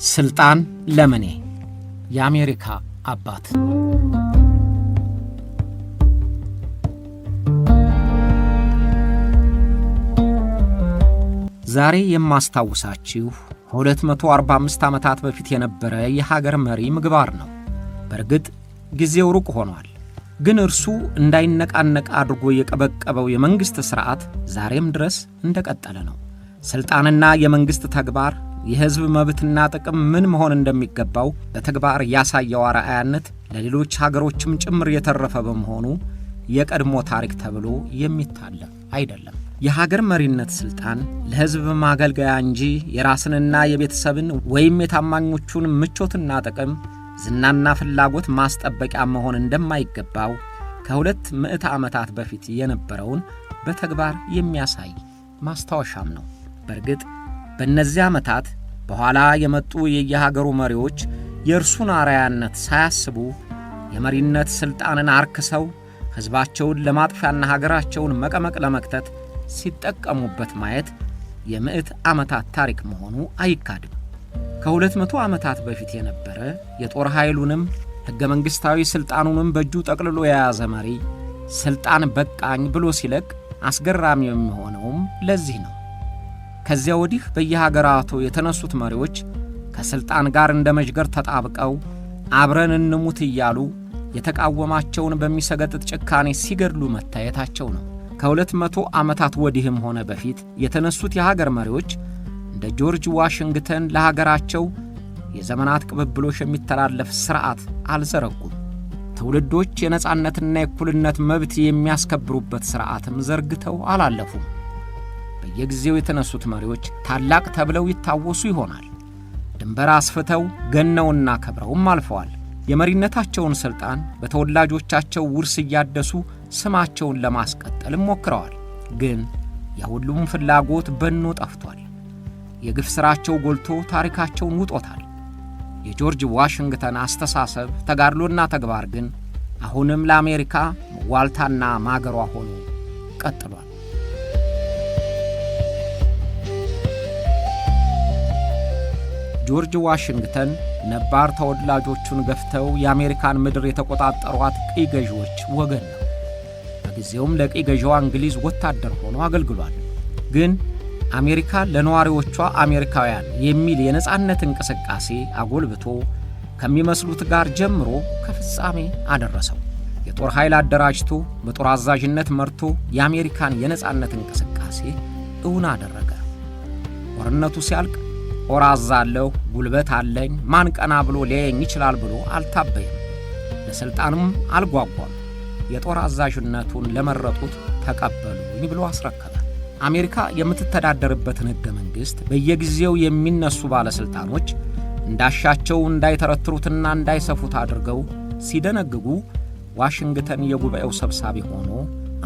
ስልጣን ለምኔ የአሜሪካ አባት ዛሬ የማስታውሳችሁ 245 ዓመታት በፊት የነበረ የሀገር መሪ ምግባር ነው። በርግጥ ጊዜው ሩቅ ሆኗል። ግን እርሱ እንዳይነቃነቅ አድርጎ የቀበቀበው የመንግስት ሥርዓት ዛሬም ድረስ እንደቀጠለ ነው። ስልጣንና የመንግስት ተግባር የሕዝብ መብትና ጥቅም ምን መሆን እንደሚገባው በተግባር ያሳየው አርአያነት ለሌሎች ሀገሮችም ጭምር የተረፈ በመሆኑ የቀድሞ ታሪክ ተብሎ የሚታለፍ አይደለም። የሀገር መሪነት ስልጣን ለሕዝብ ማገልገያ እንጂ የራስንና የቤተሰብን ወይም የታማኞቹን ምቾትና ጥቅም ዝናና ፍላጎት ማስጠበቂያ መሆን እንደማይገባው ከሁለት ምዕተ ዓመታት በፊት የነበረውን በተግባር የሚያሳይ ማስታወሻም ነው። በርግጥ በእነዚህ ዓመታት በኋላ የመጡ የየሀገሩ መሪዎች የእርሱን አርአያነት ሳያስቡ የመሪነት ሥልጣንን አርክሰው ሕዝባቸውን ለማጥፊያና ሀገራቸውን መቀመቅ ለመክተት ሲጠቀሙበት ማየት የምዕት ዓመታት ታሪክ መሆኑ አይካድም። ከ200 ዓመታት በፊት የነበረ የጦር ኃይሉንም ሕገ መንግሥታዊ ሥልጣኑንም በእጁ ጠቅልሎ የያዘ መሪ ሥልጣን በቃኝ ብሎ ሲለቅ አስገራሚ የሚሆነውም ለዚህ ነው። ከዚያ ወዲህ በየሀገራቱ የተነሱት መሪዎች ከሥልጣን ጋር እንደ መዥገር ተጣብቀው አብረን እንሙት እያሉ የተቃወማቸውን በሚሰገጥጥ ጭካኔ ሲገድሉ መታየታቸው ነው። ከ200 ዓመታት ወዲህም ሆነ በፊት የተነሱት የሀገር መሪዎች እንደ ጆርጅ ዋሽንግተን ለሀገራቸው የዘመናት ቅብብሎሽ የሚተላለፍ ሥርዓት አልዘረጉም። ትውልዶች የነጻነትና የእኩልነት መብት የሚያስከብሩበት ሥርዓትም ዘርግተው አላለፉም። በየጊዜው የተነሱት መሪዎች ታላቅ ተብለው ይታወሱ ይሆናል። ድንበር አስፍተው ገነውና ከብረውም አልፈዋል። የመሪነታቸውን ሥልጣን በተወላጆቻቸው ውርስ እያደሱ ስማቸውን ለማስቀጠልም ሞክረዋል። ግን የሁሉም ፍላጎት በኖ ጠፍቷል። የግፍ ሥራቸው ጎልቶ ታሪካቸውን ውጦታል። የጆርጅ ዋሽንግተን አስተሳሰብ፣ ተጋድሎና ተግባር ግን አሁንም ለአሜሪካ ዋልታና ማገሯ ሆኖ ቀጥሏል። ጆርጅ ዋሽንግተን ነባር ተወላጆቹን ገፍተው የአሜሪካን ምድር የተቆጣጠሯት ቅኝ ገዢዎች ወገን ነው። በጊዜውም ለቅኝ ገዢዋ እንግሊዝ ወታደር ሆኖ አገልግሏል። ግን አሜሪካ ለነዋሪዎቿ አሜሪካውያን የሚል የነጻነት እንቅስቃሴ አጎልብቶ ከሚመስሉት ጋር ጀምሮ ከፍጻሜ አደረሰው። የጦር ኃይል አደራጅቶ በጦር አዛዥነት መርቶ የአሜሪካን የነጻነት እንቅስቃሴ እውን አደረገ። ጦርነቱ ሲያልቅ ጦር አዛለሁ፣ ጉልበት አለኝ፣ ማን ቀና ብሎ ሊያየኝ ይችላል ብሎ አልታበየም። ለሥልጣንም አልጓጓም። የጦር አዛዥነቱን ለመረጡት ተቀበሉኝ ብሎ አስረከበ። አሜሪካ የምትተዳደርበትን ሕገ መንግሥት በየጊዜው የሚነሱ ባለሥልጣኖች እንዳሻቸው እንዳይተረትሩትና እንዳይሰፉት አድርገው ሲደነግጉ ዋሽንግተን የጉባኤው ሰብሳቢ ሆኖ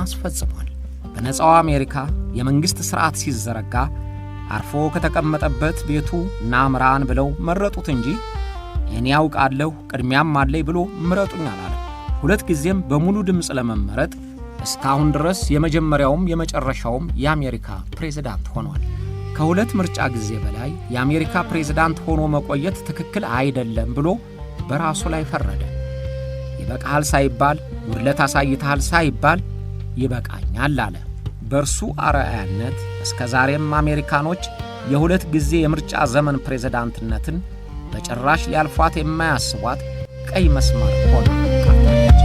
አስፈጽሟል። በነጻው አሜሪካ የመንግሥት ሥርዓት ሲዘረጋ አርፎ ከተቀመጠበት ቤቱ ናምራን ብለው መረጡት እንጂ እኔ ያውቃለሁ ቅድሚያም አለኝ ብሎ ምረጡኝ አላለም። ሁለት ጊዜም በሙሉ ድምፅ ለመመረጥ እስካሁን ድረስ የመጀመሪያውም የመጨረሻውም የአሜሪካ ፕሬዝዳንት ሆኗል። ከሁለት ምርጫ ጊዜ በላይ የአሜሪካ ፕሬዝዳንት ሆኖ መቆየት ትክክል አይደለም ብሎ በራሱ ላይ ፈረደ። ይበቃሃል ሳይባል ጉድለት አሳይተሃል ሳይባል ይበቃኛል አለ። በእርሱ አርአያነት እስከ ዛሬም አሜሪካኖች የሁለት ጊዜ የምርጫ ዘመን ፕሬዝዳንትነትን በጭራሽ ሊያልፏት የማያስቧት ቀይ መስመር ሆና ቀርታለች።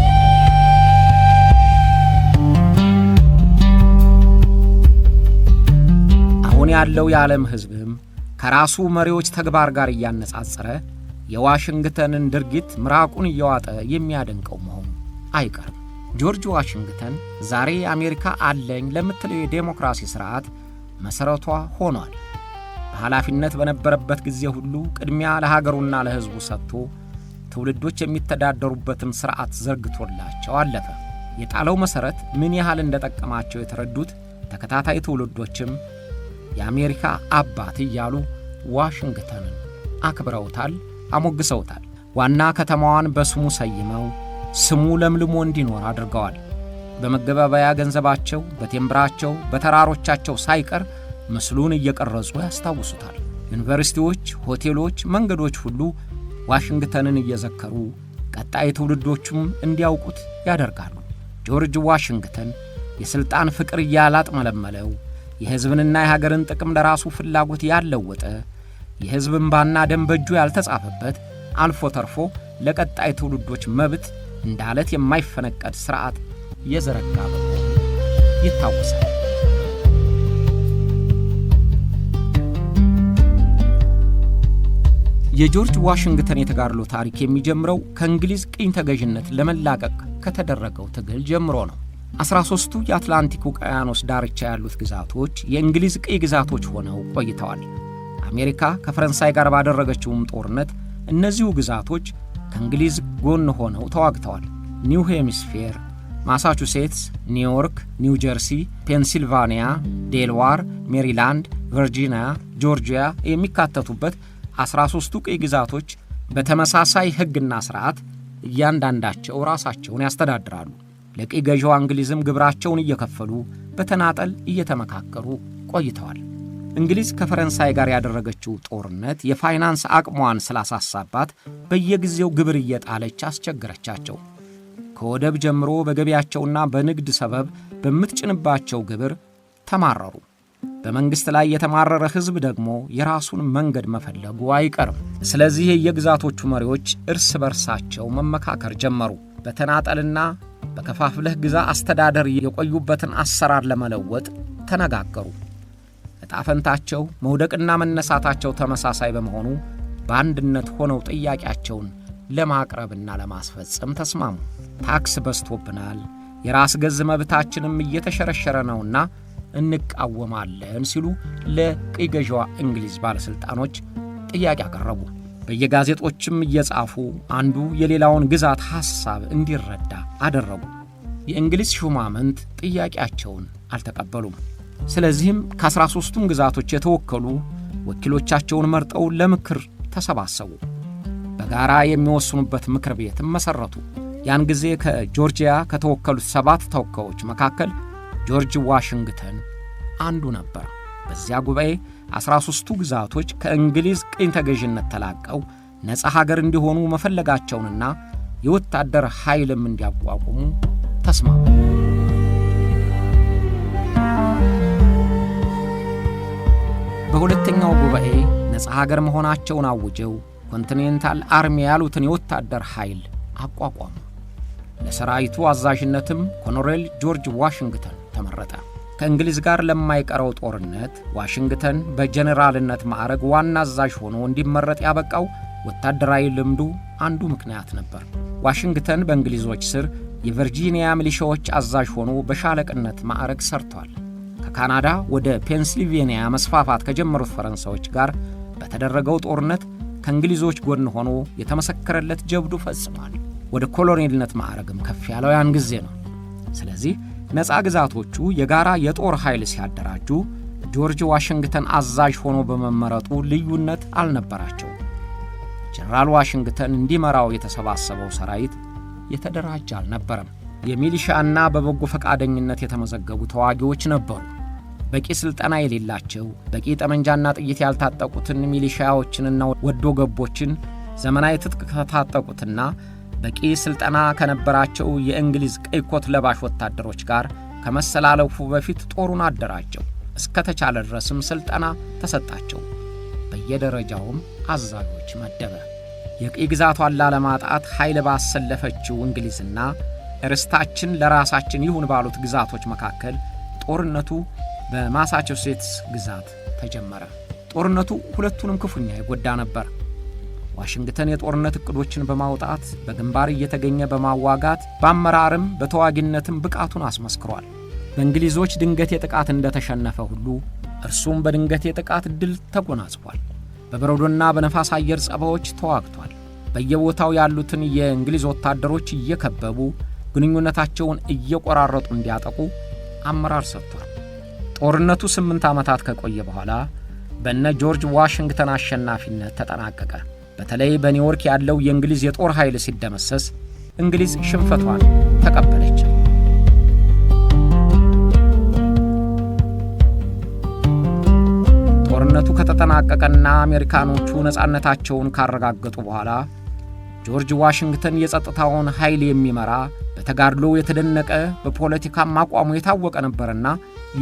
አሁን ያለው የዓለም ሕዝብም ከራሱ መሪዎች ተግባር ጋር እያነጻጸረ የዋሽንግተንን ድርጊት ምራቁን እየዋጠ የሚያደንቀው መሆኑ አይቀርም። ጆርጅ ዋሽንግተን ዛሬ አሜሪካ አለኝ ለምትለው የዴሞክራሲ ሥርዓት መሠረቷ ሆኗል። በኃላፊነት በነበረበት ጊዜ ሁሉ ቅድሚያ ለሀገሩና ለሕዝቡ ሰጥቶ ትውልዶች የሚተዳደሩበትን ሥርዓት ዘርግቶላቸው አለፈ። የጣለው መሠረት ምን ያህል እንደጠቀማቸው የተረዱት ተከታታይ ትውልዶችም የአሜሪካ አባት እያሉ ዋሽንግተንን አክብረውታል፣ አሞግሰውታል። ዋና ከተማዋን በስሙ ሰይመው ስሙ ለምልሞ እንዲኖር አድርገዋል። በመገባበያ ገንዘባቸው፣ በቴምብራቸው፣ በተራሮቻቸው ሳይቀር ምስሉን እየቀረጹ ያስታውሱታል። ዩኒቨርሲቲዎች፣ ሆቴሎች፣ መንገዶች ሁሉ ዋሽንግተንን እየዘከሩ ቀጣይ ትውልዶቹም እንዲያውቁት ያደርጋሉ። ጆርጅ ዋሽንግተን የሥልጣን ፍቅር ያላጥመለመለው፣ የሕዝብንና የሀገርን ጥቅም ለራሱ ፍላጎት ያለወጠ፣ የሕዝብ እንባና ደም በእጁ ያልተጻፈበት፣ አልፎ ተርፎ ለቀጣይ ትውልዶች መብት እንደ ዓለት የማይፈነቀድ ሥርዓት የዘረጋ በመሆኑ ይታወሳል። የጆርጅ ዋሽንግተን የተጋድሎ ታሪክ የሚጀምረው ከእንግሊዝ ቅኝ ተገዥነት ለመላቀቅ ከተደረገው ትግል ጀምሮ ነው። 13ቱ የአትላንቲክ ውቅያኖስ ዳርቻ ያሉት ግዛቶች የእንግሊዝ ቅኝ ግዛቶች ሆነው ቆይተዋል። አሜሪካ ከፈረንሳይ ጋር ባደረገችውም ጦርነት እነዚሁ ግዛቶች ከእንግሊዝ ጎን ሆነው ተዋግተዋል። ኒው ሄሚስፌር፣ ማሳቹሴትስ፣ ኒውዮርክ፣ ኒው ጀርሲ፣ ፔንሲልቫኒያ፣ ዴልዋር፣ ሜሪላንድ፣ ቨርጂኒያ፣ ጆርጂያ የሚካተቱበት 13ቱ ቅኝ ግዛቶች በተመሳሳይ ሕግና ሥርዓት እያንዳንዳቸው ራሳቸውን ያስተዳድራሉ። ለቅኝ ገዢዋ እንግሊዝም ግብራቸውን እየከፈሉ በተናጠል እየተመካከሩ ቆይተዋል። እንግሊዝ ከፈረንሳይ ጋር ያደረገችው ጦርነት የፋይናንስ አቅሟን ስላሳሳባት በየጊዜው ግብር እየጣለች አስቸገረቻቸው። ከወደብ ጀምሮ በገቢያቸውና በንግድ ሰበብ በምትጭንባቸው ግብር ተማረሩ። በመንግሥት ላይ የተማረረ ሕዝብ ደግሞ የራሱን መንገድ መፈለጉ አይቀርም። ስለዚህ የየግዛቶቹ መሪዎች እርስ በርሳቸው መመካከር ጀመሩ። በተናጠልና በከፋፍለህ ግዛ አስተዳደር የቆዩበትን አሰራር ለመለወጥ ተነጋገሩ። ዕጣ ፈንታቸው መውደቅና መነሳታቸው ተመሳሳይ በመሆኑ በአንድነት ሆነው ጥያቄያቸውን ለማቅረብና ለማስፈጸም ተስማሙ። ታክስ በዝቶብናል፣ የራስ ገዝ መብታችንም እየተሸረሸረ ነውና እንቃወማለን ሲሉ ለቅኝ ገዢዋ እንግሊዝ ባለሥልጣኖች ጥያቄ አቀረቡ። በየጋዜጦችም እየጻፉ አንዱ የሌላውን ግዛት ሐሳብ እንዲረዳ አደረጉ። የእንግሊዝ ሹማምንት ጥያቄያቸውን አልተቀበሉም። ስለዚህም ከ13ቱም ግዛቶች የተወከሉ ወኪሎቻቸውን መርጠው ለምክር ተሰባሰቡ። በጋራ የሚወስኑበት ምክር ቤትም መሠረቱ። ያን ጊዜ ከጆርጂያ ከተወከሉት 7 ተወካዮች መካከል ጆርጅ ዋሽንግተን አንዱ ነበር። በዚያ ጉባኤ 13ቱ ግዛቶች ከእንግሊዝ ቅኝ ተገዥነት ተላቀው ነፃ ሀገር እንዲሆኑ መፈለጋቸውንና የወታደር ኃይልም እንዲያቋቁሙ ተስማሙ። በሁለተኛው ጉባኤ ነፃ ሀገር መሆናቸውን አውጀው ኮንቲኔንታል አርሚ ያሉትን የወታደር ኃይል አቋቋሙ። ለሰራዊቱ አዛዥነትም ኮሎኔል ጆርጅ ዋሽንግተን ተመረጠ። ከእንግሊዝ ጋር ለማይቀረው ጦርነት ዋሽንግተን በጀነራልነት ማዕረግ ዋና አዛዥ ሆኖ እንዲመረጥ ያበቃው ወታደራዊ ልምዱ አንዱ ምክንያት ነበር። ዋሽንግተን በእንግሊዞች ስር የቨርጂኒያ ሚሊሻዎች አዛዥ ሆኖ በሻለቅነት ማዕረግ ሰርቷል። ከካናዳ ወደ ፔንሲልቬንያ መስፋፋት ከጀመሩት ፈረንሳዮች ጋር በተደረገው ጦርነት ከእንግሊዞች ጎን ሆኖ የተመሰከረለት ጀብዱ ፈጽሟል። ወደ ኮሎኔልነት ማዕረግም ከፍ ያለው ያን ጊዜ ነው። ስለዚህ ነፃ ግዛቶቹ የጋራ የጦር ኃይል ሲያደራጁ ጆርጅ ዋሽንግተን አዛዥ ሆኖ በመመረጡ ልዩነት አልነበራቸው። ጀነራል ዋሽንግተን እንዲመራው የተሰባሰበው ሰራዊት የተደራጀ አልነበረም። የሚሊሻና በበጎ ፈቃደኝነት የተመዘገቡ ተዋጊዎች ነበሩ። በቂ ሥልጠና የሌላቸው፣ በቂ ጠመንጃና ጥይት ያልታጠቁትን ሚሊሻዎችንና ወዶ ገቦችን ዘመናዊ ትጥቅ ከታጠቁትና በቂ ሥልጠና ከነበራቸው የእንግሊዝ ቀይ ኮት ለባሽ ወታደሮች ጋር ከመሰላለፉ በፊት ጦሩን አደራጀው። እስከ ተቻለ ድረስም ሥልጠና ተሰጣቸው። በየደረጃውም አዛዦች መደበ። የቀይ ግዛቷን ላለማጣት ኃይል ባሰለፈችው እንግሊዝና ርስታችን ለራሳችን ይሁን ባሉት ግዛቶች መካከል ጦርነቱ በማሳቹሴትስ ግዛት ተጀመረ። ጦርነቱ ሁለቱንም ክፉኛ ይጎዳ ነበር። ዋሽንግተን የጦርነት ዕቅዶችን በማውጣት በግንባር እየተገኘ በማዋጋት በአመራርም በተዋጊነትም ብቃቱን አስመስክሯል። በእንግሊዞች ድንገት የጥቃት እንደተሸነፈ ሁሉ እርሱም በድንገት የጥቃት ድል ተጎናጽፏል። በበረዶና በነፋስ አየር ጸባዎች ተዋግቷል። በየቦታው ያሉትን የእንግሊዝ ወታደሮች እየከበቡ ግንኙነታቸውን እየቆራረጡ እንዲያጠቁ አመራር ሰጥቷል። ጦርነቱ 8 ዓመታት ከቆየ በኋላ በእነ ጆርጅ ዋሽንግተን አሸናፊነት ተጠናቀቀ። በተለይ በኒውዮርክ ያለው የእንግሊዝ የጦር ኃይል ሲደመሰስ እንግሊዝ ሽንፈቷን ተቀበለች። ጦርነቱ ከተጠናቀቀና አሜሪካኖቹ ነፃነታቸውን ካረጋገጡ በኋላ ጆርጅ ዋሽንግተን የጸጥታውን ኃይል የሚመራ በተጋድሎ የተደነቀ በፖለቲካም አቋሙ የታወቀ ነበርና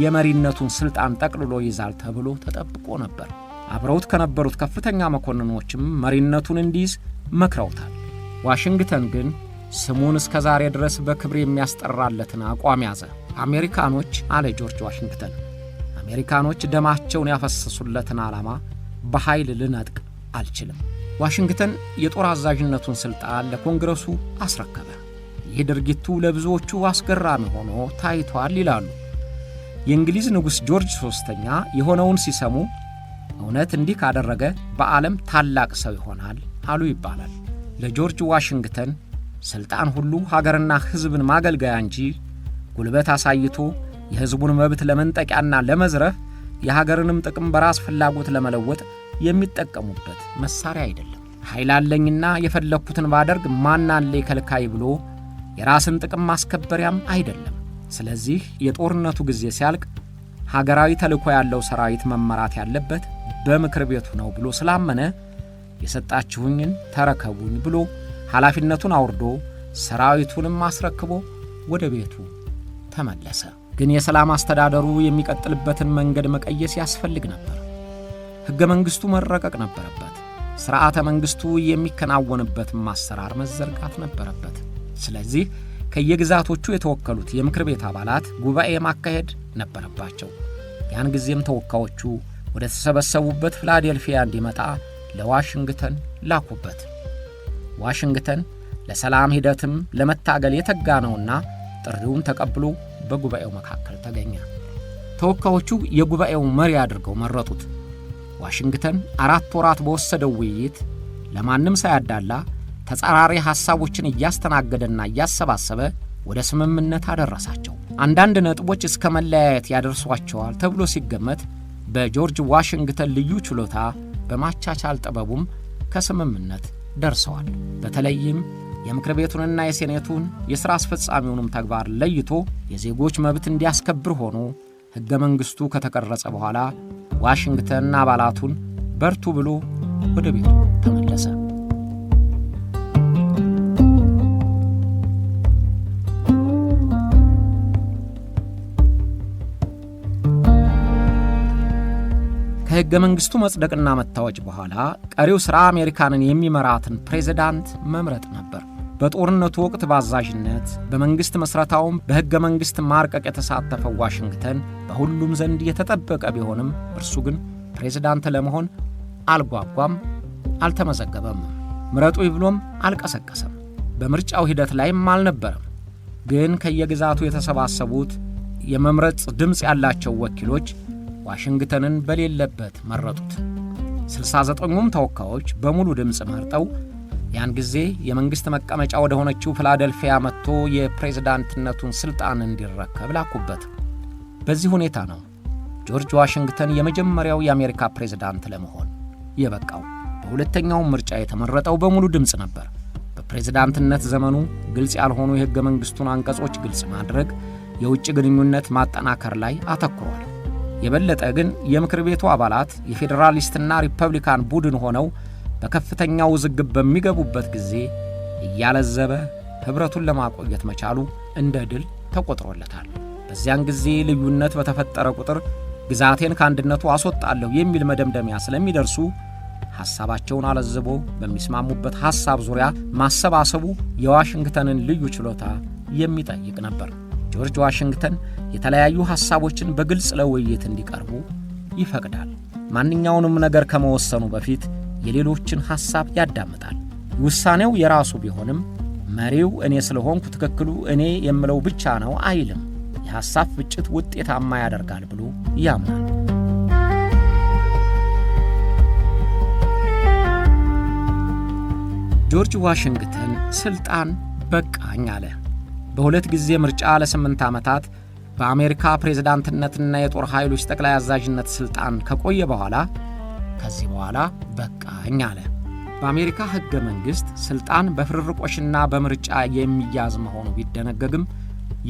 የመሪነቱን ስልጣን ጠቅልሎ ይዛል ተብሎ ተጠብቆ ነበር። አብረውት ከነበሩት ከፍተኛ መኮንኖችም መሪነቱን እንዲይዝ መክረውታል። ዋሽንግተን ግን ስሙን እስከ ዛሬ ድረስ በክብር የሚያስጠራለትን አቋም ያዘ። አሜሪካኖች አለ ጆርጅ ዋሽንግተን፣ አሜሪካኖች ደማቸውን ያፈሰሱለትን ዓላማ በኃይል ልነጥቅ አልችልም። ዋሽንግተን የጦር አዛዥነቱን ስልጣን ለኮንግረሱ አስረከበ። ይህ ድርጊቱ ለብዙዎቹ አስገራሚ ሆኖ ታይቷል ይላሉ። የእንግሊዝ ንጉሥ ጆርጅ ሶስተኛ የሆነውን ሲሰሙ እውነት እንዲህ ካደረገ በዓለም ታላቅ ሰው ይሆናል አሉ ይባላል። ለጆርጅ ዋሽንግተን ስልጣን ሁሉ ሀገርና ሕዝብን ማገልገያ እንጂ ጉልበት አሳይቶ የሕዝቡን መብት ለመንጠቂያና ለመዝረፍ የሀገርንም ጥቅም በራስ ፍላጎት ለመለወጥ የሚጠቀሙበት መሳሪያ አይደለም። ኃይል አለኝና የፈለኩትን ባደርግ ማን አለ ከልካይ ብሎ የራስን ጥቅም ማስከበሪያም አይደለም። ስለዚህ የጦርነቱ ጊዜ ሲያልቅ ሀገራዊ ተልዕኮ ያለው ሰራዊት መመራት ያለበት በምክር ቤቱ ነው ብሎ ስላመነ የሰጣችሁኝን ተረከቡኝ ብሎ ኃላፊነቱን አውርዶ ሰራዊቱንም አስረክቦ ወደ ቤቱ ተመለሰ። ግን የሰላም አስተዳደሩ የሚቀጥልበትን መንገድ መቀየስ ያስፈልግ ነበር። ሕገ መንግሥቱ መረቀቅ ነበረበት። ሥርዓተ መንግሥቱ የሚከናወንበትን ማሰራር መዘርጋት ነበረበት። ስለዚህ ከየግዛቶቹ የተወከሉት የምክር ቤት አባላት ጉባኤ ማካሄድ ነበረባቸው። ያን ጊዜም ተወካዮቹ ወደ ተሰበሰቡበት ፊላዴልፊያ እንዲመጣ ለዋሽንግተን ላኩበት። ዋሽንግተን ለሰላም ሂደትም ለመታገል የተጋ ነውና ጥሪውን ተቀብሎ በጉባኤው መካከል ተገኘ። ተወካዮቹ የጉባኤው መሪ አድርገው መረጡት። ዋሽንግተን 4 ወራት በወሰደው ውይይት ለማንም ሳያዳላ ተጻራሪ ሐሳቦችን እያስተናገደና እያሰባሰበ ወደ ስምምነት አደረሳቸው። አንዳንድ ነጥቦች እስከ መለያየት ያደርሷቸዋል ተብሎ ሲገመት በጆርጅ ዋሽንግተን ልዩ ችሎታ በማቻቻል ጥበቡም ከስምምነት ደርሰዋል። በተለይም የምክር ቤቱንና የሴኔቱን የሥራ አስፈጻሚውንም ተግባር ለይቶ የዜጎች መብት እንዲያስከብር ሆኖ ሕገ መንግሥቱ ከተቀረጸ በኋላ ዋሽንግተን አባላቱን በርቱ ብሎ ወደ ቤቱ ተመለሰ። ከሕገ መንግሥቱ መጽደቅና መታወጅ በኋላ ቀሪው ሥራ አሜሪካንን የሚመራትን ፕሬዝዳንት መምረጥ ነበር። በጦርነቱ ወቅት በአዛዥነት በመንግሥት መሥረታውም በሕገ መንግሥት ማርቀቅ የተሳተፈው ዋሽንግተን በሁሉም ዘንድ የተጠበቀ ቢሆንም እርሱ ግን ፕሬዝዳንት ለመሆን አልጓጓም፣ አልተመዘገበም። ምረጡ ብሎም አልቀሰቀሰም። በምርጫው ሂደት ላይም አልነበረም። ግን ከየግዛቱ የተሰባሰቡት የመምረጥ ድምፅ ያላቸው ወኪሎች ዋሽንግተንን በሌለበት መረጡት። 69ኙም ተወካዮች በሙሉ ድምፅ መርጠው ያን ጊዜ የመንግሥት መቀመጫ ወደ ሆነችው ፊላዴልፊያ መጥቶ የፕሬዝዳንትነቱን ሥልጣን እንዲረከብ ላኩበት። በዚህ ሁኔታ ነው ጆርጅ ዋሽንግተን የመጀመሪያው የአሜሪካ ፕሬዝዳንት ለመሆን የበቃው። በሁለተኛውም ምርጫ የተመረጠው በሙሉ ድምፅ ነበር። በፕሬዝዳንትነት ዘመኑ ግልጽ ያልሆኑ የሕገ መንግሥቱን አንቀጾች ግልጽ ማድረግ፣ የውጭ ግንኙነት ማጠናከር ላይ አተኩሯል። የበለጠ ግን የምክር ቤቱ አባላት የፌዴራሊስትና ሪፐብሊካን ቡድን ሆነው በከፍተኛ ውዝግብ በሚገቡበት ጊዜ እያለዘበ ኅብረቱን ለማቆየት መቻሉ እንደ ድል ተቆጥሮለታል። በዚያን ጊዜ ልዩነት በተፈጠረ ቁጥር ግዛቴን ከአንድነቱ አስወጣለሁ የሚል መደምደሚያ ስለሚደርሱ ሐሳባቸውን አለዝቦ በሚስማሙበት ሐሳብ ዙሪያ ማሰባሰቡ የዋሽንግተንን ልዩ ችሎታ የሚጠይቅ ነበር። ጆርጅ ዋሽንግተን የተለያዩ ሐሳቦችን በግልጽ ለውይይት እንዲቀርቡ ይፈቅዳል። ማንኛውንም ነገር ከመወሰኑ በፊት የሌሎችን ሐሳብ ያዳምጣል። ውሳኔው የራሱ ቢሆንም መሪው እኔ ስለሆንኩ ትክክሉ እኔ የምለው ብቻ ነው አይልም። የሐሳብ ፍጭት ውጤታማ ያደርጋል ብሎ ያምናል። ጆርጅ ዋሽንግተን ስልጣን በቃኝ አለ። በሁለት ጊዜ ምርጫ ለ8 ዓመታት በአሜሪካ ፕሬዝዳንትነትና የጦር ኃይሎች ጠቅላይ አዛዥነት ስልጣን ከቆየ በኋላ ከዚህ በኋላ በቃኝ አለ። በአሜሪካ ሕገ መንግሥት ስልጣን በፍርርቆሽና በምርጫ የሚያዝ መሆኑ ቢደነገግም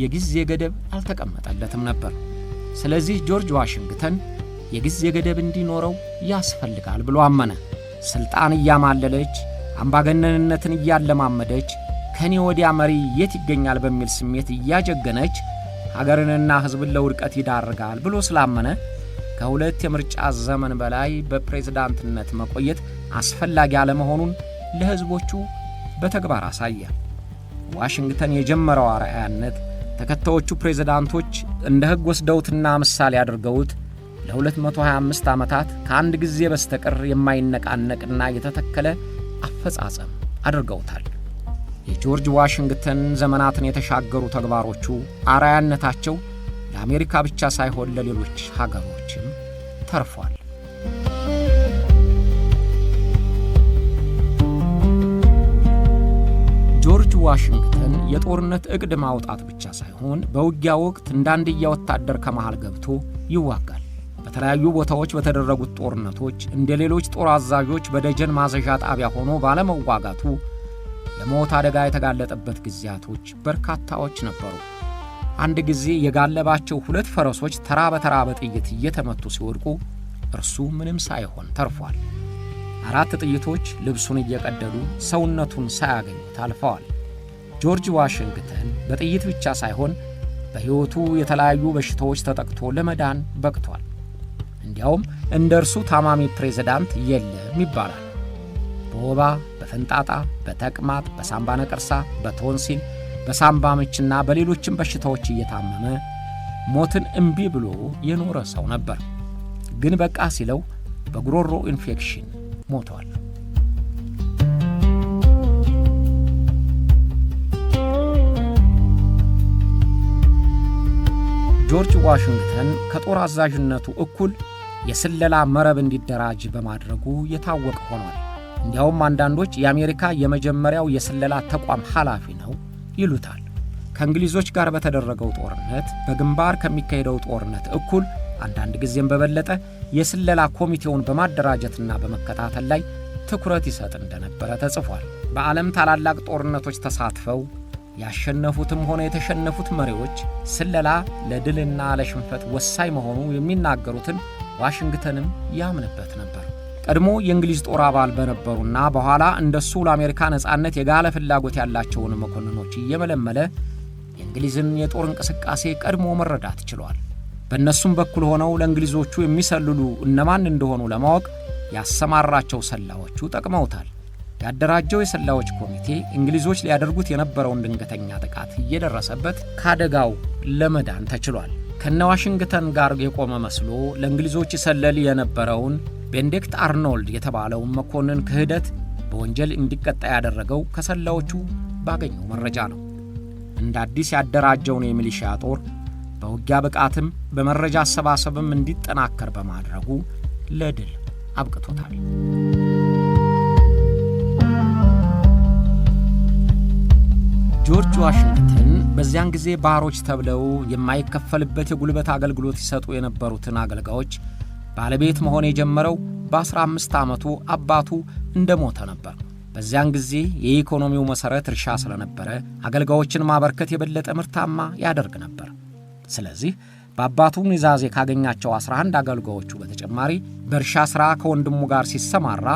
የጊዜ ገደብ አልተቀመጠለትም ነበር። ስለዚህ ጆርጅ ዋሽንግተን የጊዜ ገደብ እንዲኖረው ያስፈልጋል ብሎ አመነ። ስልጣን እያማለለች አምባገነንነትን እያለማመደች ከኔ ወዲያ መሪ የት ይገኛል በሚል ስሜት እያጀገነች ሀገርንና ሕዝብን ለውድቀት ይዳርጋል ብሎ ስላመነ ከሁለት የምርጫ ዘመን በላይ በፕሬዝዳንትነት መቆየት አስፈላጊ አለመሆኑን ለሕዝቦቹ በተግባር አሳየ። ዋሽንግተን የጀመረው አርአያነት ተከታዮቹ ፕሬዝዳንቶች እንደ ሕግ ወስደውትና ምሳሌ አድርገውት ለ225 ዓመታት ከአንድ ጊዜ በስተቀር የማይነቃነቅና የተተከለ አፈጻጸም አድርገውታል። የጆርጅ ዋሽንግተን ዘመናትን የተሻገሩ ተግባሮቹ አርአያነታቸው ለአሜሪካ ብቻ ሳይሆን ለሌሎች ሀገሮችም ተርፏል። ጆርጅ ዋሽንግተን የጦርነት ዕቅድ ማውጣት ብቻ ሳይሆን በውጊያ ወቅት እንዳንድያ ወታደር ከመሃል ገብቶ ይዋጋል። በተለያዩ ቦታዎች በተደረጉት ጦርነቶች እንደ ሌሎች ጦር አዛዦች በደጀን ማዘዣ ጣቢያ ሆኖ ባለመዋጋቱ ለሞት አደጋ የተጋለጠበት ጊዜያቶች በርካታዎች ነበሩ። አንድ ጊዜ የጋለባቸው 2 ፈረሶች ተራ በተራ በጥይት እየተመቱ ሲወድቁ እርሱ ምንም ሳይሆን ተርፏል። 4 ጥይቶች ልብሱን እየቀደዱ ሰውነቱን ሳያገኙት አልፈዋል። ጆርጅ ዋሽንግተን በጥይት ብቻ ሳይሆን በሕይወቱ የተለያዩ በሽታዎች ተጠቅቶ ለመዳን በቅቷል። እንዲያውም እንደ እርሱ ታማሚ ፕሬዝዳንት የለም ይባላል። በወባ፣ በፈንጣጣ፣ በተቅማጥ፣ በሳምባ ነቀርሳ፣ በቶንሲል፣ በሳምባ ምችና በሌሎችም በሽታዎች እየታመመ ሞትን እምቢ ብሎ የኖረ ሰው ነበር። ግን በቃ ሲለው በጉሮሮ ኢንፌክሽን ሞቷል። ጆርጅ ዋሽንግተን ከጦር አዛዥነቱ እኩል የስለላ መረብ እንዲደራጅ በማድረጉ የታወቀ ሆኗል። እንዲያውም አንዳንዶች የአሜሪካ የመጀመሪያው የስለላ ተቋም ኃላፊ ነው ይሉታል። ከእንግሊዞች ጋር በተደረገው ጦርነት በግንባር ከሚካሄደው ጦርነት እኩል አንዳንድ ጊዜም በበለጠ የስለላ ኮሚቴውን በማደራጀትና በመከታተል ላይ ትኩረት ይሰጥ እንደነበረ ተጽፏል። በዓለም ታላላቅ ጦርነቶች ተሳትፈው ያሸነፉትም ሆነ የተሸነፉት መሪዎች ስለላ ለድልና ለሽንፈት ወሳኝ መሆኑ የሚናገሩትን ዋሽንግተንም ያምንበት ነበር። ቀድሞ የእንግሊዝ ጦር አባል በነበሩና በኋላ እንደሱ ለአሜሪካ ነጻነት የጋለ ፍላጎት ያላቸውን መኮንኖች እየመለመለ የእንግሊዝን የጦር እንቅስቃሴ ቀድሞ መረዳት ችሏል። በእነሱም በኩል ሆነው ለእንግሊዞቹ የሚሰልሉ እነማን እንደሆኑ ለማወቅ ያሰማራቸው ሰላዮቹ ጠቅመውታል። ያደራጀው የሰላዮች ኮሚቴ እንግሊዞች ሊያደርጉት የነበረውን ድንገተኛ ጥቃት እየደረሰበት ካደጋው ለመዳን ተችሏል። ከነ ዋሽንግተን ጋር የቆመ መስሎ ለእንግሊዞች ይሰለል የነበረውን ቤኔዲክት አርኖልድ የተባለውን መኮንን ክህደት በወንጀል እንዲቀጣ ያደረገው ከሰላዮቹ ባገኘው መረጃ ነው። እንደ አዲስ ያደራጀውን የሚሊሺያ ጦር በውጊያ ብቃትም በመረጃ አሰባሰብም እንዲጠናከር በማድረጉ ለድል አብቅቶታል። ጆርጅ ዋሽንግተን በዚያን ጊዜ ባሮች ተብለው የማይከፈልበት የጉልበት አገልግሎት ይሰጡ የነበሩትን አገልጋዮች ባለቤት መሆን የጀመረው በ15 ዓመቱ አባቱ እንደሞተ ነበር። በዚያን ጊዜ የኢኮኖሚው መሠረት እርሻ ስለነበረ አገልጋዮችን ማበርከት የበለጠ ምርታማ ያደርግ ነበር። ስለዚህ በአባቱ ኑዛዜ ካገኛቸው 11 አገልጋዮቹ በተጨማሪ በእርሻ ሥራ ከወንድሙ ጋር ሲሰማራ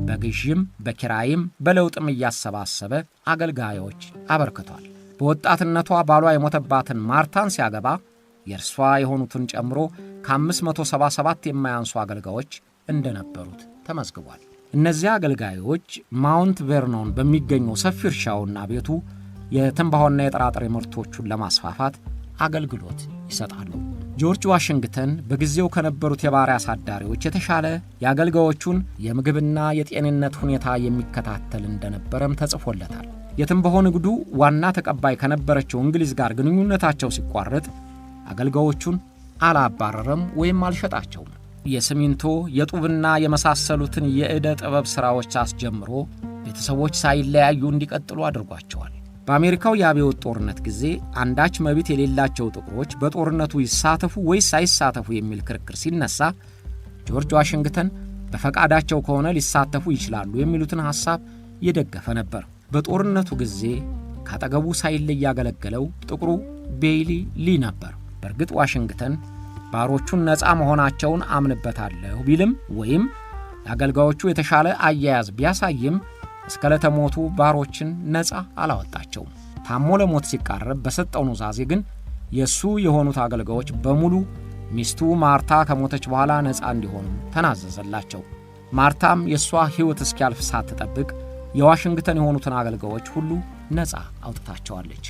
በግዥም በኪራይም በለውጥም እያሰባሰበ አገልጋዮች አበርክቷል። በወጣትነቷ ባሏ የሞተባትን ማርታን ሲያገባ የእርሷ የሆኑትን ጨምሮ ከ577 የማያንሱ አገልጋዮች እንደነበሩት ተመዝግቧል። እነዚያ አገልጋዮች ማውንት ቬርኖን በሚገኘው ሰፊ እርሻውና ቤቱ የትንባሆና የጥራጥሬ ምርቶቹን ለማስፋፋት አገልግሎት ይሰጣሉ። ጆርጅ ዋሽንግተን በጊዜው ከነበሩት የባሪያ አሳዳሪዎች የተሻለ የአገልጋዮቹን የምግብና የጤንነት ሁኔታ የሚከታተል እንደነበረም ተጽፎለታል። የትንባሆ ንግዱ ዋና ተቀባይ ከነበረችው እንግሊዝ ጋር ግንኙነታቸው ሲቋረጥ አገልጋዮቹን አላባረረም ወይም አልሸጣቸውም። የሲሚንቶ የጡብና የመሳሰሉትን የዕደ ጥበብ ሥራዎች አስጀምሮ ቤተሰቦች ሳይለያዩ እንዲቀጥሉ አድርጓቸዋል። በአሜሪካው የአብዮት ጦርነት ጊዜ አንዳች መብት የሌላቸው ጥቁሮች በጦርነቱ ይሳተፉ ወይስ አይሳተፉ የሚል ክርክር ሲነሳ ጆርጅ ዋሽንግተን በፈቃዳቸው ከሆነ ሊሳተፉ ይችላሉ የሚሉትን ሐሳብ የደገፈ ነበር። በጦርነቱ ጊዜ ካጠገቡ ሳይለይ ያገለገለው ጥቁሩ ቤይሊ ሊ ነበር። በእርግጥ ዋሽንግተን ባሮቹን ነፃ መሆናቸውን አምንበታለሁ ቢልም ወይም ለአገልጋዮቹ የተሻለ አያያዝ ቢያሳይም እስከ ዕለተ ሞቱ ባሮችን ነፃ አላወጣቸውም። ታሞ ለሞት ሲቃረብ በሰጠው ኑዛዜ ግን የሱ የሆኑት አገልጋዮች በሙሉ ሚስቱ ማርታ ከሞተች በኋላ ነፃ እንዲሆኑ ተናዘዘላቸው። ማርታም የሷ ሕይወት እስኪያልፍ ሳትጠብቅ የዋሽንግተን የሆኑትን አገልጋዮች ሁሉ ነፃ አውጥታቸዋለች።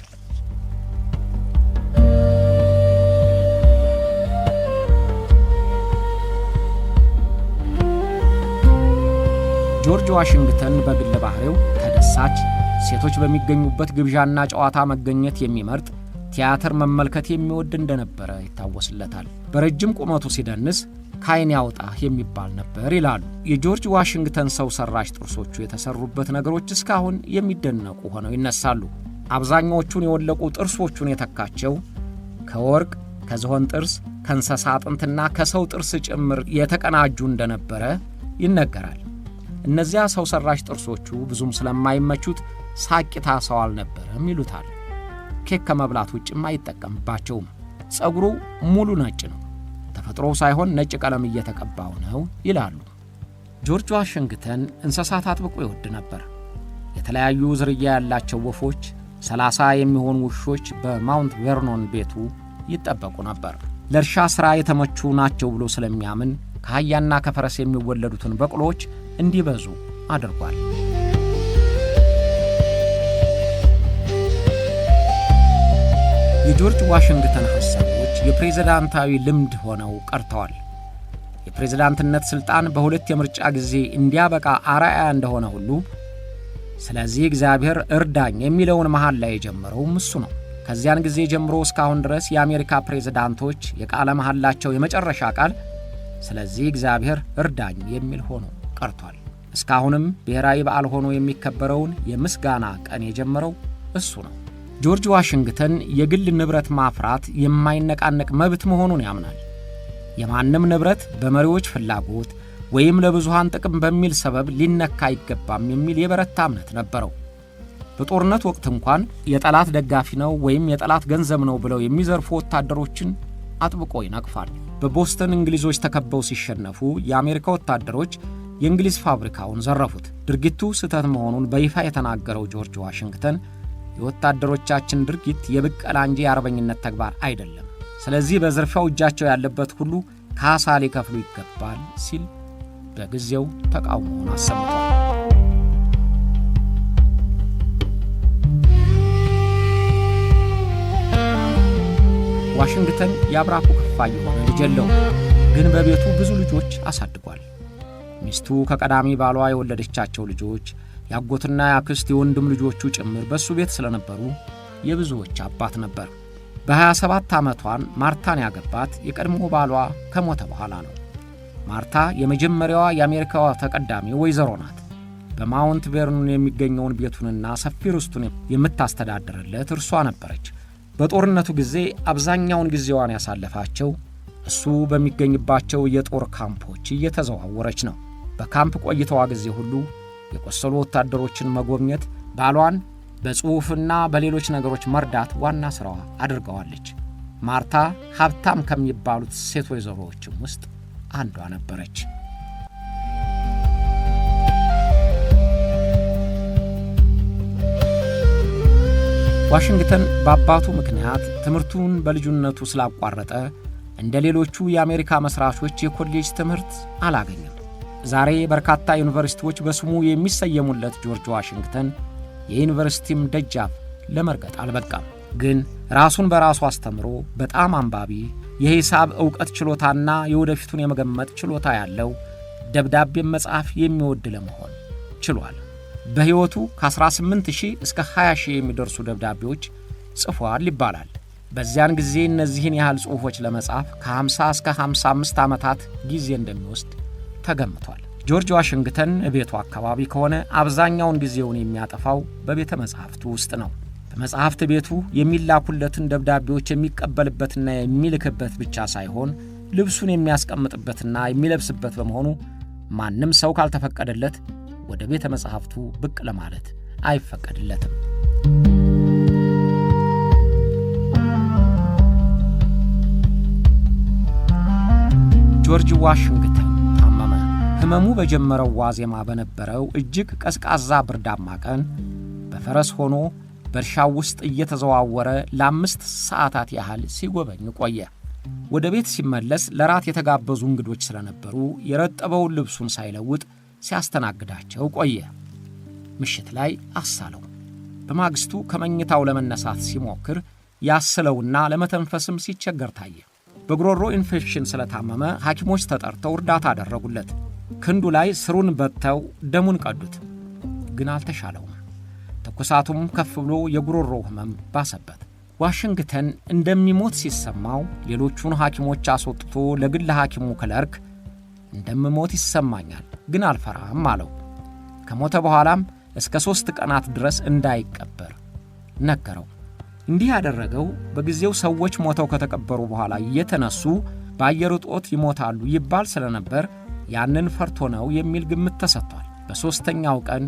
ጆርጅ ዋሽንግተን በግል ባህሪው ተደሳች፣ ሴቶች በሚገኙበት ግብዣና ጨዋታ መገኘት የሚመርጥ፣ ቲያትር መመልከት የሚወድ እንደነበረ ይታወስለታል። በረጅም ቁመቱ ሲደንስ ከዓይን ያውጣህ የሚባል ነበር ይላሉ። የጆርጅ ዋሽንግተን ሰው ሰራሽ ጥርሶቹ የተሰሩበት ነገሮች እስካሁን የሚደነቁ ሆነው ይነሳሉ። አብዛኛዎቹን የወለቁ ጥርሶቹን የተካቸው ከወርቅ፣ ከዝሆን ጥርስ፣ ከእንስሳ አጥንትና ከሰው ጥርስ ጭምር የተቀናጁ እንደነበረ ይነገራል። እነዚያ ሰው ሰራሽ ጥርሶቹ ብዙም ስለማይመቹት ሳቂታ ሰው አልነበረም ይሉታል። ኬክ ከመብላት ውጭም አይጠቀምባቸውም። ጸጉሩ ሙሉ ነጭ ነው፣ ተፈጥሮ ሳይሆን ነጭ ቀለም እየተቀባው ነው ይላሉ። ጆርጅ ዋሽንግተን እንስሳት አጥብቆ ይወድ ነበር። የተለያዩ ዝርያ ያላቸው ወፎች፣ 30 የሚሆኑ ውሾች በማውንት ቬርኖን ቤቱ ይጠበቁ ነበር። ለእርሻ ሥራ የተመቹ ናቸው ብሎ ስለሚያምን ከአህያና ከፈረስ የሚወለዱትን በቅሎች እንዲበዙ አድርጓል። የጆርጅ ዋሽንግተን ሐሳቦች የፕሬዝዳንታዊ ልምድ ሆነው ቀርተዋል። የፕሬዝዳንትነት ሥልጣን በሁለት የምርጫ ጊዜ እንዲያበቃ አርአያ እንደሆነ ሁሉ ስለዚህ እግዚአብሔር እርዳኝ የሚለውን መሐላ ላይ የጀመረውም እሱ ነው። ከዚያን ጊዜ ጀምሮ እስካሁን ድረስ የአሜሪካ ፕሬዝዳንቶች የቃለ መሐላቸው የመጨረሻ ቃል ስለዚህ እግዚአብሔር እርዳኝ የሚል ሆኖ ቀርቷል። እስካሁንም ብሔራዊ በዓል ሆኖ የሚከበረውን የምስጋና ቀን የጀመረው እሱ ነው። ጆርጅ ዋሽንግተን የግል ንብረት ማፍራት የማይነቃነቅ መብት መሆኑን ያምናል። የማንም ንብረት በመሪዎች ፍላጎት ወይም ለብዙሃን ጥቅም በሚል ሰበብ ሊነካ አይገባም የሚል የበረታ እምነት ነበረው። በጦርነት ወቅት እንኳን የጠላት ደጋፊ ነው ወይም የጠላት ገንዘብ ነው ብለው የሚዘርፉ ወታደሮችን አጥብቆ ይነቅፋል። በቦስተን እንግሊዞች ተከበው ሲሸነፉ የአሜሪካ ወታደሮች የእንግሊዝ ፋብሪካውን ዘረፉት። ድርጊቱ ስህተት መሆኑን በይፋ የተናገረው ጆርጅ ዋሽንግተን የወታደሮቻችን ድርጊት የብቀላ እንጂ የአርበኝነት ተግባር አይደለም፣ ስለዚህ በዝርፊያው እጃቸው ያለበት ሁሉ ካሳ ሊከፍሉ ይገባል ሲል በጊዜው ተቃውሞውን አሰምቷል። ዋሽንግተን የአብራኩ ክፋይ የሆነ ልጅ የለውም፣ ግን በቤቱ ብዙ ልጆች አሳድጓል። ሚስቱ ከቀዳሚ ባሏ የወለደቻቸው ልጆች ያጎትና ያክስት የወንድም ልጆቹ ጭምር በሱ ቤት ስለነበሩ የብዙዎች አባት ነበር። በ27 ዓመቷን ማርታን ያገባት የቀድሞ ባሏ ከሞተ በኋላ ነው። ማርታ የመጀመሪያዋ የአሜሪካዋ ተቀዳሚ ወይዘሮ ናት። በማውንት ቬርኖን የሚገኘውን ቤቱንና ሰፊ ርስቱን የምታስተዳድርለት እርሷ ነበረች። በጦርነቱ ጊዜ አብዛኛውን ጊዜዋን ያሳለፋቸው እሱ በሚገኝባቸው የጦር ካምፖች እየተዘዋወረች ነው። በካምፕ ቆይታዋ ጊዜ ሁሉ የቆሰሉ ወታደሮችን መጎብኘት፣ ባሏን በጽሑፍና በሌሎች ነገሮች መርዳት ዋና ሥራዋ አድርገዋለች። ማርታ ሀብታም ከሚባሉት ሴት ወይዘሮዎችም ውስጥ አንዷ ነበረች። ዋሽንግተን በአባቱ ምክንያት ትምህርቱን በልጁነቱ ስላቋረጠ እንደ ሌሎቹ የአሜሪካ መስራቾች የኮሌጅ ትምህርት አላገኘም። ዛሬ በርካታ ዩኒቨርሲቲዎች በስሙ የሚሰየሙለት ጆርጅ ዋሽንግተን የዩኒቨርሲቲም ደጃፍ ለመርገጥ አልበቃም። ግን ራሱን በራሱ አስተምሮ በጣም አንባቢ፣ የሂሳብ ዕውቀት ችሎታና የወደፊቱን የመገመት ችሎታ ያለው፣ ደብዳቤም መጻፍ የሚወድ ለመሆን ችሏል። በሕይወቱ ከ18,000 እስከ 20,000 የሚደርሱ ደብዳቤዎች ጽፏል ይባላል። በዚያን ጊዜ እነዚህን ያህል ጽሑፎች ለመጻፍ ከ50 እስከ 55 ዓመታት ጊዜ እንደሚወስድ ተገምቷል። ጆርጅ ዋሽንግተን ቤቱ አካባቢ ከሆነ አብዛኛውን ጊዜውን የሚያጠፋው በቤተ መጻሕፍቱ ውስጥ ነው። በመጻሕፍት ቤቱ የሚላኩለትን ደብዳቤዎች የሚቀበልበትና የሚልክበት ብቻ ሳይሆን ልብሱን የሚያስቀምጥበትና የሚለብስበት በመሆኑ ማንም ሰው ካልተፈቀደለት ወደ ቤተ መጻሕፍቱ ብቅ ለማለት አይፈቀድለትም። ጆርጅ ዋሽንግተን ታመመ። ህመሙ በጀመረው ዋዜማ በነበረው እጅግ ቀዝቃዛ ብርዳማ ቀን በፈረስ ሆኖ በእርሻው ውስጥ እየተዘዋወረ ለ5 ሰዓታት ያህል ሲጎበኝ ቆየ። ወደ ቤት ሲመለስ ለራት የተጋበዙ እንግዶች ስለነበሩ የረጠበውን ልብሱን ሳይለውጥ ሲያስተናግዳቸው ቆየ። ምሽት ላይ አሳለው። በማግስቱ ከመኝታው ለመነሳት ሲሞክር ያስለውና ለመተንፈስም ሲቸገር ታየ። በጉሮሮ ኢንፌክሽን ስለታመመ ሐኪሞች ተጠርተው እርዳታ አደረጉለት። ክንዱ ላይ ስሩን በተው ደሙን ቀዱት፣ ግን አልተሻለውም። ትኩሳቱም ከፍ ብሎ የጉሮሮ ህመም ባሰበት። ዋሽንግተን እንደሚሞት ሲሰማው ሌሎቹን ሐኪሞች አስወጥቶ ለግል ሐኪሙ ክለርክ እንደምሞት ይሰማኛል፣ ግን አልፈራም አለው። ከሞተ በኋላም እስከ 3 ቀናት ድረስ እንዳይቀበር ነገረው። እንዲህ ያደረገው በጊዜው ሰዎች ሞተው ከተቀበሩ በኋላ እየተነሱ በአየር እጦት ይሞታሉ ይባል ስለነበር ያንን ፈርቶ ነው የሚል ግምት ተሰጥቷል። በሦስተኛው ቀን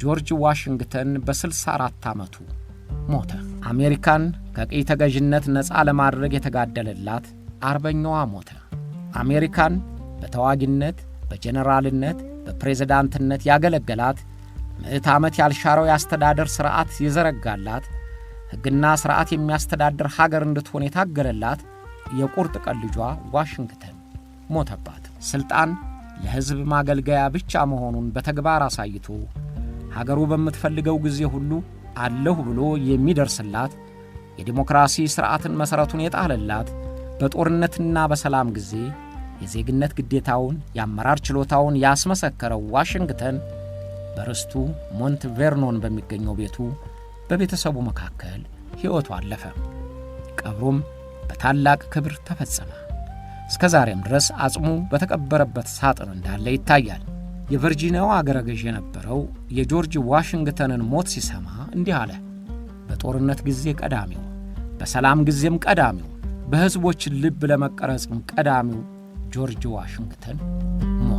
ጆርጅ ዋሽንግተን በ64 ዓመቱ ሞተ። አሜሪካን ከቅኝ ተገዥነት ነፃ ለማድረግ የተጋደለላት አርበኛዋ ሞተ። አሜሪካን በተዋጊነት፣ በጀነራልነት፣ በፕሬዝዳንትነት ያገለገላት፣ ምዕት ዓመት ያልሻረው የአስተዳደር ሥርዓት የዘረጋላት፣ ሕግና ሥርዓት የሚያስተዳድር ሀገር እንድትሆን የታገለላት የቁርጥ ቀን ልጇ ዋሽንግተን ሞተባት። ሥልጣን ለሕዝብ ማገልገያ ብቻ መሆኑን በተግባር አሳይቶ ሀገሩ በምትፈልገው ጊዜ ሁሉ አለሁ ብሎ የሚደርስላት፣ የዲሞክራሲ ሥርዓትን መሠረቱን የጣለላት፣ በጦርነትና በሰላም ጊዜ የዜግነት ግዴታውን የአመራር ችሎታውን ያስመሰከረው ዋሽንግተን በርስቱ ሞንት ቬርኖን በሚገኘው ቤቱ በቤተሰቡ መካከል ሕይወቱ አለፈ። ቀብሩም በታላቅ ክብር ተፈጸመ። እስከ ዛሬም ድረስ አጽሙ በተቀበረበት ሳጥን እንዳለ ይታያል። የቨርጂኒያው አገረ ገዥ የነበረው የጆርጅ ዋሽንግተንን ሞት ሲሰማ እንዲህ አለ። በጦርነት ጊዜ ቀዳሚው፣ በሰላም ጊዜም ቀዳሚው፣ በሕዝቦች ልብ ለመቀረጽም ቀዳሚው ጆርጅ ዋሽንግተን ሞተ።